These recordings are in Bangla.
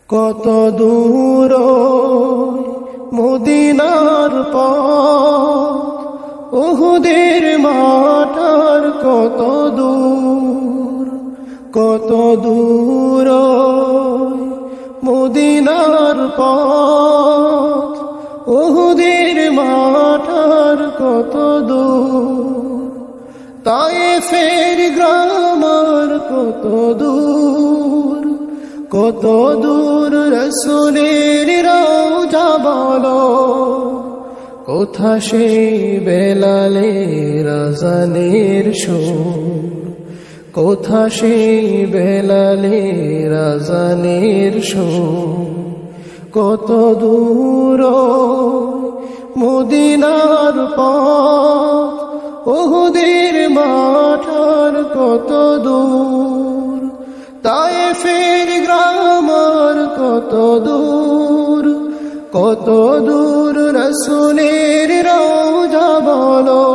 কত দূর মদিনার পথ, উহুদের মাঠ আর কত দূর, কত দূর মদিনার পথ, উহুদের মাঠ আর কত দূর, তায়েফের গ্রাম আর কত দূর, কত দূর রাসূলের রওজা বলো, কোথা সেই বেলালের আযানের সুর, কোথা সেই বেলালের আযানের সুর, কত দূর মদিনার পথ, উহুদের মাঠ আর কত দূর, তায়েফের গ্রাম আর কত দূর, কত দূর রাসূলের রওজা বলো,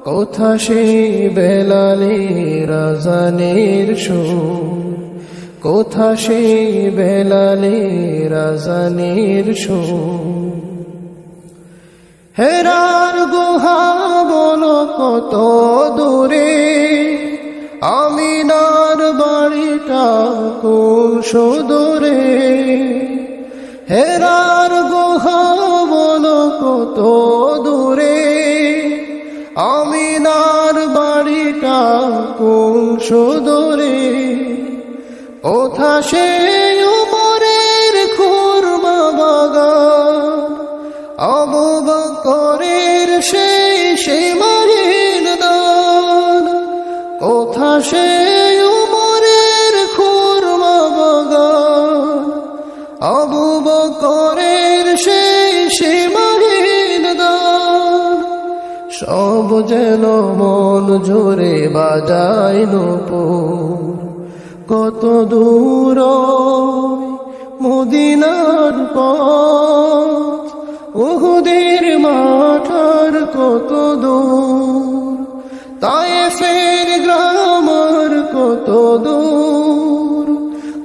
কোথা সেই বেলালের আযানের সুর, কোথা সেই বেলালের আযানের সুর। হেরার গুহা বলো কত দূরে, আমিনার বাড়িটা কোন সুদূরে, হেরার গুহা বলো কত দূরে, আমিনার বাড়িটা কোন সুদূরে, কোথা সেই উমরের খুরমা বাগান, আবু বকরের সেই সীমাহীন দান, কোথা সেই উমরের খুরমা বাগান, আবু বকরের সেই সীমাহীন দান, সব যেন মন জোরে বাজায় নূপুর, কত দূর মদিনার পথ, উহুদের মাঠ আর কত দূর, তায়েফের গ্রাম আর কত দূর,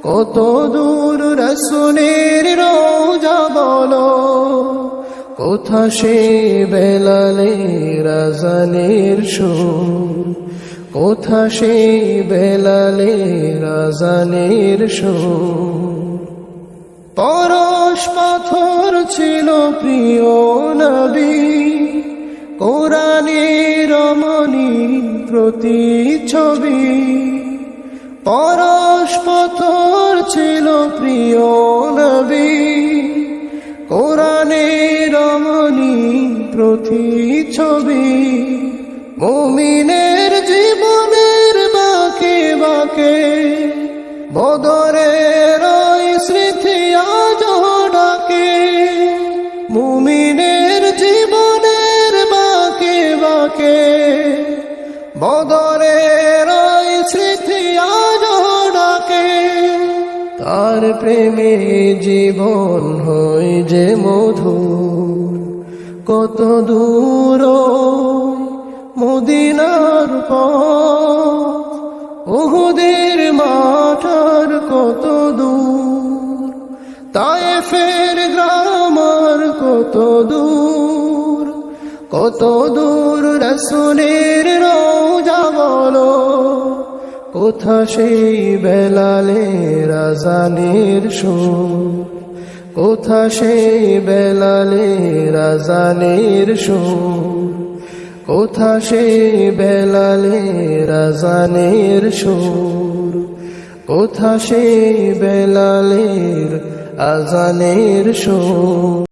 কত দূর রাসূলের রওজা বলো, কোথা সেই বেলালের আযানের সুর, কোথা সেই বেলালের আযানের সুর। পরশ পাথর ছিল প্রিয় নবী, কোরআনের মনি প্রতিচ্ছবি, পরশ পাথর ছিল প্রিয় নবী, কোরআনের মনি প্রতিচ্ছবি, মুমিনের জীবনের বাঁকে বাঁকে বদরের স্মৃতি আজ ডাকে, মুমিনের জীবনের বাঁকে বাঁকে বদরের স্মৃতি আজ ডাকে, তার প্রেমে জীবন হয় যে মধুর, কত দূর মদিনার পথ, উহুদের মাঠ আর কত দূর, তায়েফের গ্রাম আর কত দূর, কত দূর রাসূলের রওজা বলো, কোথা সেই বেলালের আযানের সুর, কোথা সেই বেলালের আযানের সুর, কোথা সেই বেলালের আযানের সুর, কোথা সেই বেলালের আযানের সুর।